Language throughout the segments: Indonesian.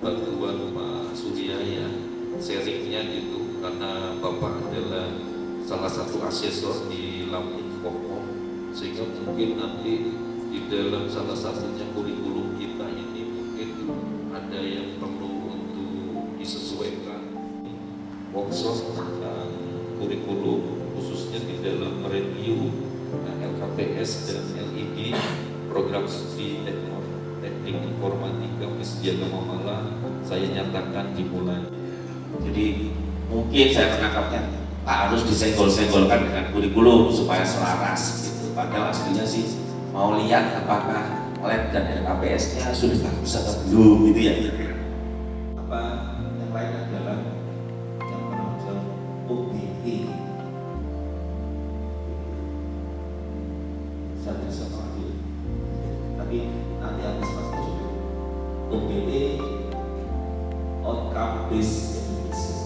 bantuan Pak Surya ya, sharingnya gitu, karena Bapak adalah salah satu asesor di Lampung Forkom, sehingga mungkin nanti di dalam salah satunya kurikulum kita ini mungkin ada yang perlu untuk disesuaikan, workshop tentang kurikulum khususnya di dalam review LKPS dan LID program studi teknik informatika Wisdia Gamamala saya nyatakan dimulai. Jadi mungkin saya menangkapnya Pak harus disenggol-senggolkan dengan kurikulum supaya selaras gitu. Padahal aslinya sih mau lihat apakah lab dan LKPS-nya sudah bagus atau belum gitu ya. Apa yang lain adalah yang menonjol OBE. Saya sama lagi. Tapi nanti habis masuk OBE outcome based education.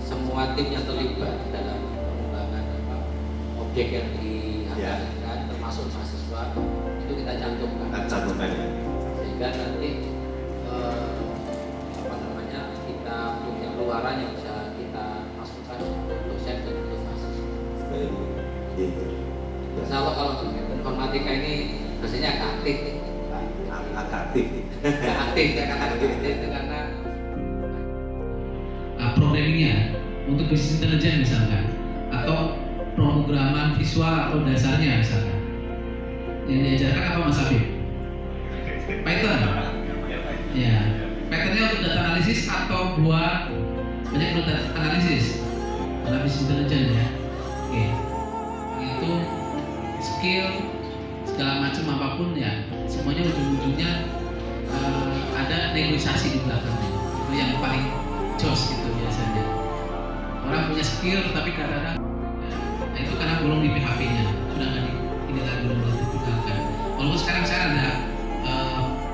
Semua tim yang terlibat dalam pengembangan objek yang dianggarkan termasuk mahasiswa itu kita cantumkan. Sehingga nanti kita punya keluaran yang bisa kita masukkan untuk dosen dan untuk mahasiswa. Insya Allah kalau informatika ini biasanya aktif. Itu karena programmingnya untuk bisnis intelijen misalkan, atau pemrograman visual atau dasarnya misalkan. Yang diajarkan apa Mas Habib? Python. Ya, Pythonnya untuk data analisis atau buat banyak data analisis, karena bisnis intelijen ya. Oke, itu skill segala macam apapun ya, semuanya ujung-ujungnya ada negosiasi di belakangnya. Itu yang paling jos gitu biasanya. Orang punya skill tapi kadang-kadang itu karena belum di PHP-nya, sudah nggak ini lagi belum ditinggalkan. Walaupun sekarang saya ada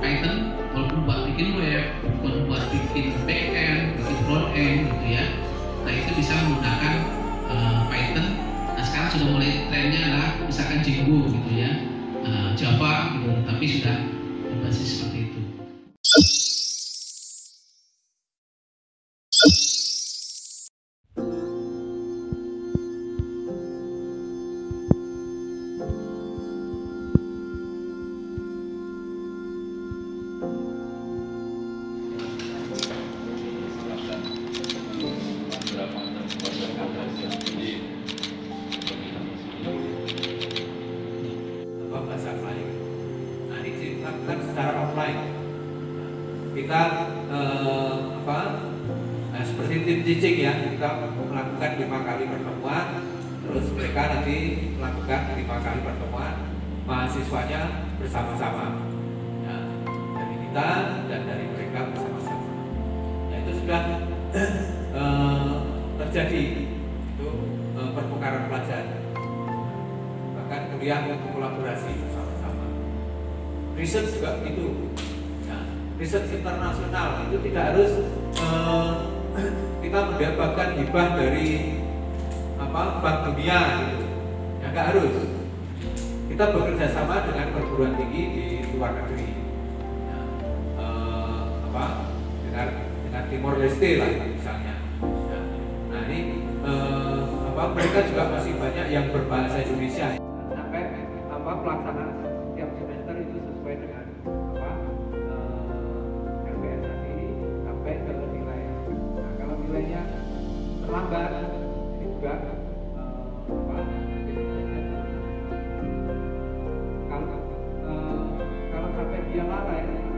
Python, walaupun buat bikin web, walaupun buat bikin backend, bikin frontend gitu ya. Nah itu bisa menggunakan Python. Nah sekarang sudah mulai trennya adalah misalkan Django gitu ya, Java gitu, tapi sudah berbasis seperti itu. Secara offline kita seperti tim teaching ya, kita melakukan 5 kali pertemuan, terus mereka nanti melakukan 5 kali pertemuan, mahasiswanya bersama-sama ya, dari kita dan dari mereka bersama-sama. Nah itu sudah terjadi itu pertukaran pelajaran, bahkan kuliah untuk kolaborasi bersama-sama. Riset juga begitu. Nah, riset internasional itu tidak harus kita mendapatkan hibah dari Bank Dunia gitu. Ya nggak harus. Kita bekerja sama dengan perguruan tinggi di luar negeri. Ya, dengan Timor Leste lah misalnya. Ya, nah ini mereka juga masih banyak yang berbahasa Indonesia. Sampai pelaksanaan setiap semester itu sesuai dengan LPS tadi sampai ke nilai. Nah kalau nilainya terlambat ini juga kalau sampai dia lalai dari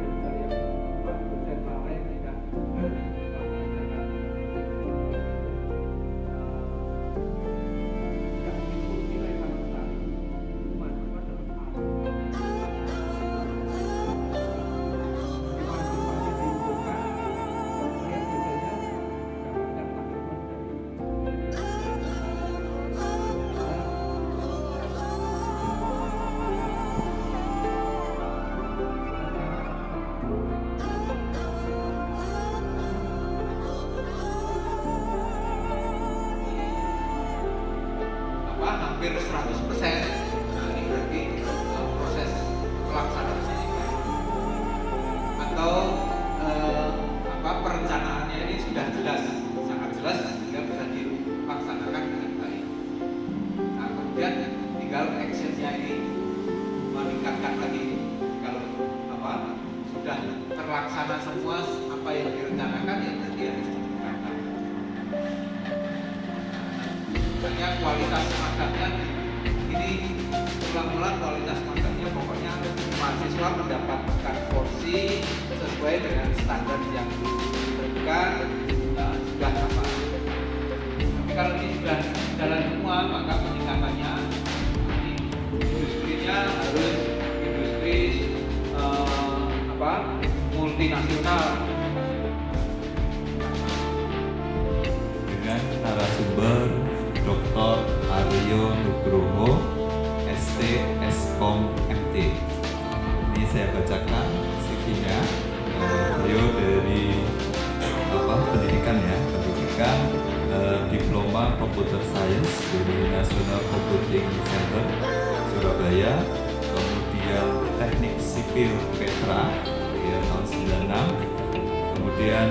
dosen lalai tidak hampir 100%. Nah, ini berarti proses pelaksanaan maksudnya kualitas magangnya ini ulang-ulang kualitas magangnya pokoknya mahasiswa mendapatkan porsi sesuai dengan standar yang diberikan sudah apa. Tapi kalau ini sudah jalan semua maka peningkatannya industrinya harus industri multinasional. Dengan narasumber Dr. Aryo Nugroho, ST Eskom MT. Ini saya bacakan CV-nya. Beliau dari pendidikan Diploma Computer Science dari National Computing Center Surabaya, kemudian Teknik Sipil Petra ya, tahun 96, kemudian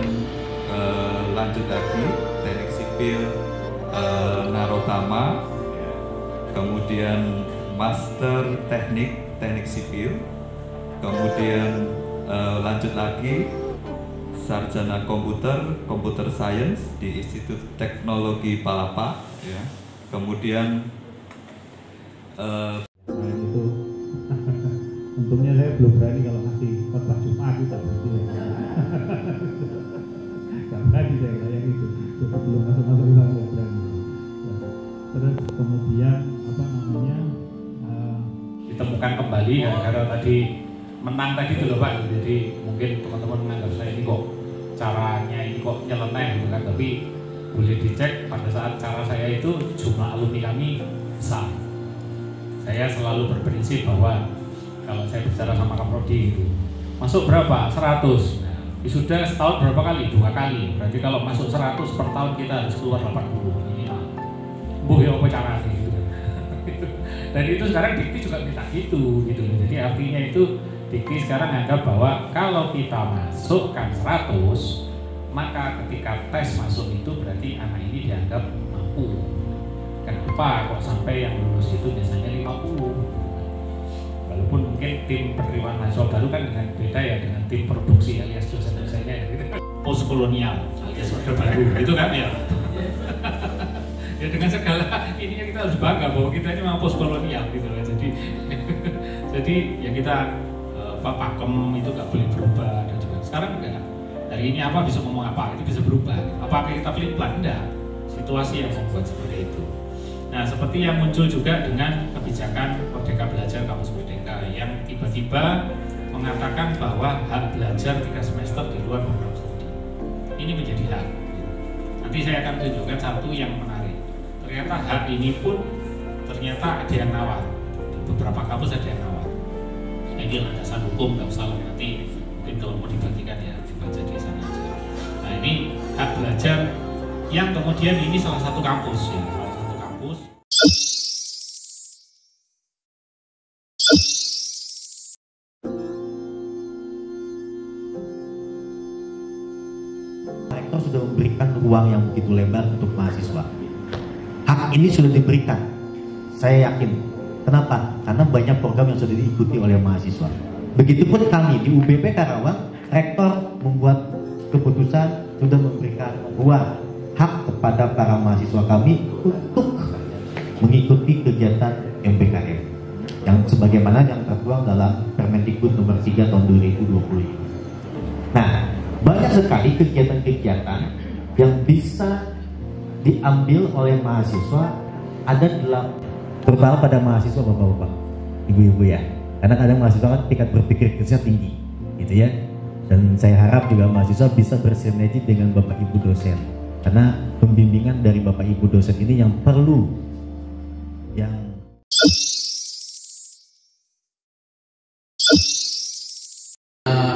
lanjut lagi Teknik Sipil Narotama, kemudian Master Teknik Sipil, kemudian lanjut lagi Sarjana Computer Science di Institut Teknologi Palapa, ya. Kemudian itu untungnya saya belum berani kalau ngasih khotbah Jumat itu berarti nggak berani saya kayak gitu, belum masuk nggak berani. Terus kemudian ditemukan kembali karena tadi menang tadi itu loh Pak, jadi mungkin teman-teman menganggap saya ini kok caranya ini kok nyeleneh gitu kan, tapi boleh dicek pada saat cara saya itu jumlah alumni kami besar. Saya selalu berprinsip bahwa kalau saya bicara sama Kaprodi itu masuk berapa? 100. Nah, sudah setahun berapa kali? 2 kali. Berarti kalau masuk 100 per tahun kita harus keluar 80 minimal. Ya apa caranya gitu. Dan itu sekarang Dikti juga minta gitu. Jadi artinya itu Dikti sekarang anggap bahwa kalau kita masukkan 100, maka ketika tes masuk itu berarti anak ini dianggap mampu. Kenapa kok sampai yang lulus itu biasanya 50? Walaupun mungkin tim penerimaan mahasiswa baru kan dengan beda ya dengan tim produksi alias dosen-dosennya gitu. Post kolonial alias Orde Baru itu kan ya. Ya dengan segala ininya kita harus bangga bahwa kita ini memang post kolonial gitu loh. Jadi ya kita pakem itu nggak boleh berubah dan juga sekarang enggak. Hari ini apa bisa ngomong apa itu bisa berubah. Apakah kita pelin-pelan? Enggak. Situasi yang membuat seperti itu. Nah, seperti yang muncul juga dengan kebijakan Merdeka Belajar Kampus Merdeka yang tiba-tiba mengatakan bahwa hak belajar 3 semester di luar program studi. Ini menjadi hak. Nanti saya akan tunjukkan satu yang menarik. Ternyata hak ini pun ternyata ada yang nawar. Beberapa kampus ada yang nawar. Ini landasan hukum, nggak usah nanti mungkin kalau mau dibagikan ya dibaca di sana aja. Nah, ini hak belajar yang kemudian ini salah satu kampus ya. Rektor sudah memberikan ruang yang begitu lebar untuk mahasiswa. Hak ini sudah diberikan, saya yakin. Kenapa? Karena banyak program yang sudah diikuti oleh mahasiswa. Begitupun kami di UBP Karawang, rektor membuat keputusan sudah memberikan ruang hak kepada para mahasiswa kami untuk mengikuti kegiatan MBKM yang sebagaimana yang tertuang dalam Permendikbud nomor 3 tahun 2020. Nah, banyak sekali kegiatan-kegiatan yang bisa diambil oleh mahasiswa, ada dalam terutama pada mahasiswa bapak-bapak, ibu-ibu ya, karena kadang mahasiswa kan tingkat berpikir kritisnya tinggi, gitu ya. Dan saya harap juga mahasiswa bisa bersinergi dengan bapak ibu dosen, karena pembimbingan dari bapak ibu dosen ini yang perlu, yang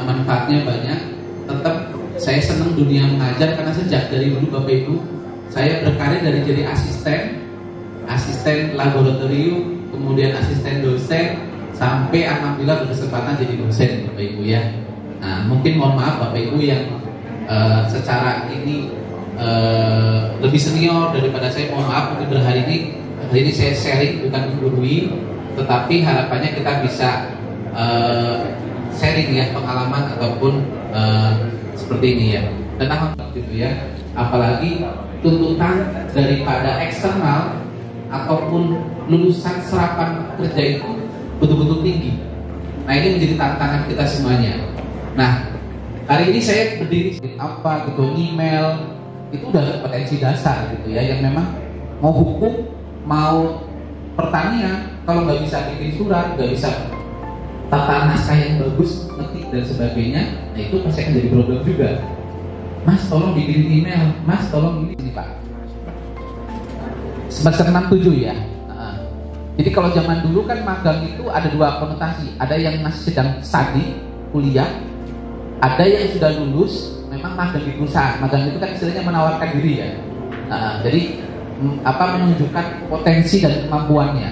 manfaatnya banyak. Tetap saya senang dunia mengajar karena sejak dari dulu bapak ibu saya berkarir dari jadi asisten laboratorium, kemudian asisten dosen, sampai alhamdulillah berkesempatan jadi dosen bapak ibu ya. Nah, mungkin mohon maaf bapak ibu yang secara ini lebih senior daripada saya, mohon maaf mungkin hari ini saya sharing bukan menggurui, tetapi harapannya kita bisa sharing ya pengalaman ataupun seperti ini ya. Dan alhamdulillah gitu ya, apalagi tuntutan daripada eksternal ataupun lulusan serapan kerja itu betul-betul tinggi. Nah, ini menjadi tantangan kita semuanya. Nah, hari ini saya berdiri apa gitu, email itu udah potensi dasar gitu ya, yang memang mau hukum, mau pertanian, kalau nggak bisa bikin surat, nggak bisa tata naskah yang bagus, ngetik dan sebagainya, nah itu pasti akan jadi problem juga. Mas, tolong bikin email, Mas, tolong ini Pak. Semester 67 ya. Jadi kalau zaman dulu kan magang itu ada dua konotasi, ada yang masih sedang studi kuliah, ada yang sudah lulus, memang magang di perusahaan. Magang itu kan istilahnya menawarkan diri ya. Jadi menunjukkan potensi dan kemampuannya,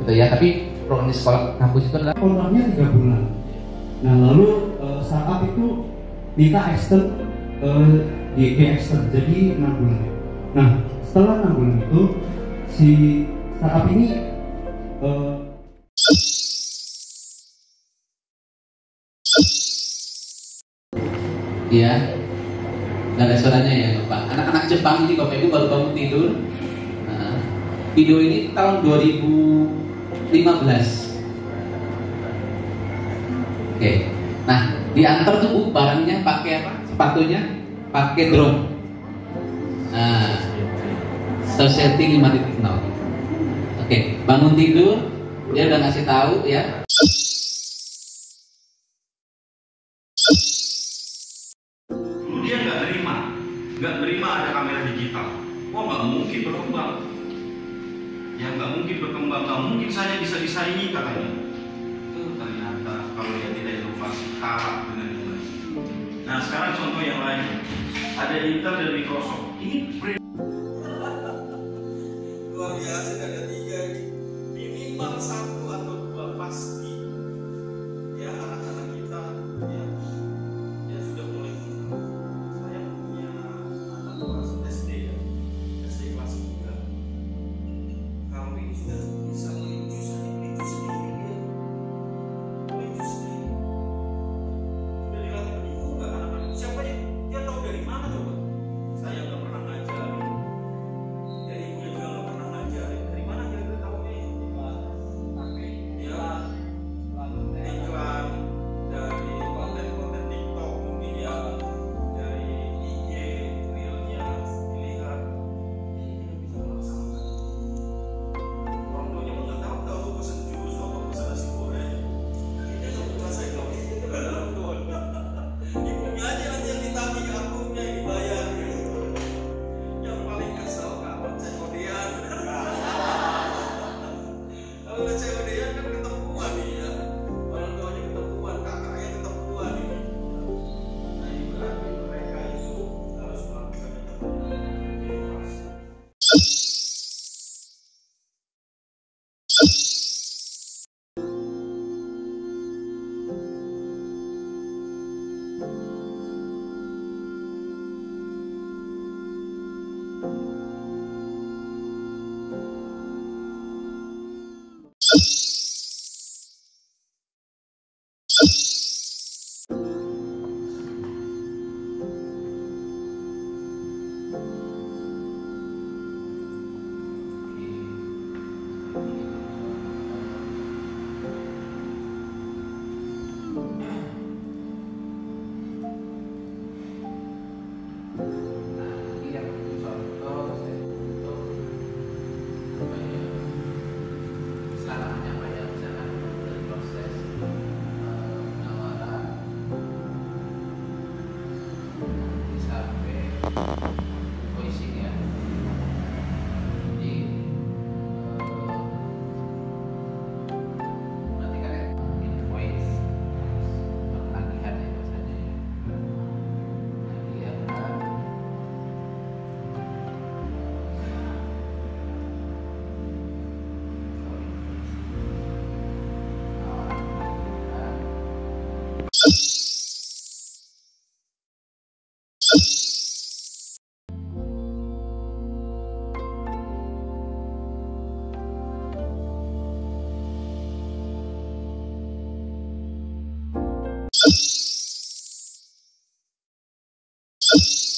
gitu ya. Tapi program di sekolah kampus itu adalah kontraknya 3 bulan. Nah lalu startup itu minta extend di extend jadi 6 bulan. Nah setelah 6 bulan itu si startup ini ya, nggak ada suaranya ya Bapak. Anak-anak Jepang ini Bapak Ibu baru bangun tidur. Nah, video ini tahun 2015. Oke. Nah, diantar tuh Bu barangnya pakai apa? Sepatunya pakai drone. Nah, Society 5.0. Oke, bangun tidur, dia udah ngasih tahu ya. Dulu dia nggak nerima ada kamera digital. Oh nggak mungkin berkembang. Ya nggak mungkin berkembang, nggak mungkin saya bisa disaingi katanya. Ternyata kalau dia tidak inovasi kalah dengan yang lain. Nah sekarang contoh yang lain, ada Intel dan Microsoft. Ini luar biasa, ada 3 ini. Minimal 1 atau 2 pasti. Ya anak-anak kita ya sudah mulai mengenal. Saya punya anak kelas SD ya, SD kelas 3. Kalau ini sudah bisa melincu sendiri ya. Melincu sendiri. Sudah dilatih menipu nggak anak-anak? Siapa ya? Dia tahu dari mana coba? Saya nggak pernah ngajarin. Dari ibunya juga nggak pernah ngajarin. Dari mana kira-kira tahunya? Iklan dari konten-konten TikTok mungkin ya, dari IG realnya dilihat, ini bisa melaksanakan. Orang tuanya pun nggak tahu pesen jus atau pesen nasi goreng. Ini nggak merasa kalau itu orang tua. Ibunya aja nanti yang ditagih, akunnya yang dibayar. Yang paling kesel kawan COD-an. Kalau udah COD-an kan ketemuan nih ya. Orang tuanya ketemuan, kakaknya ketemuan ini. Nah ini berarti mereka itu harus melakukan yang namanya inovasi. You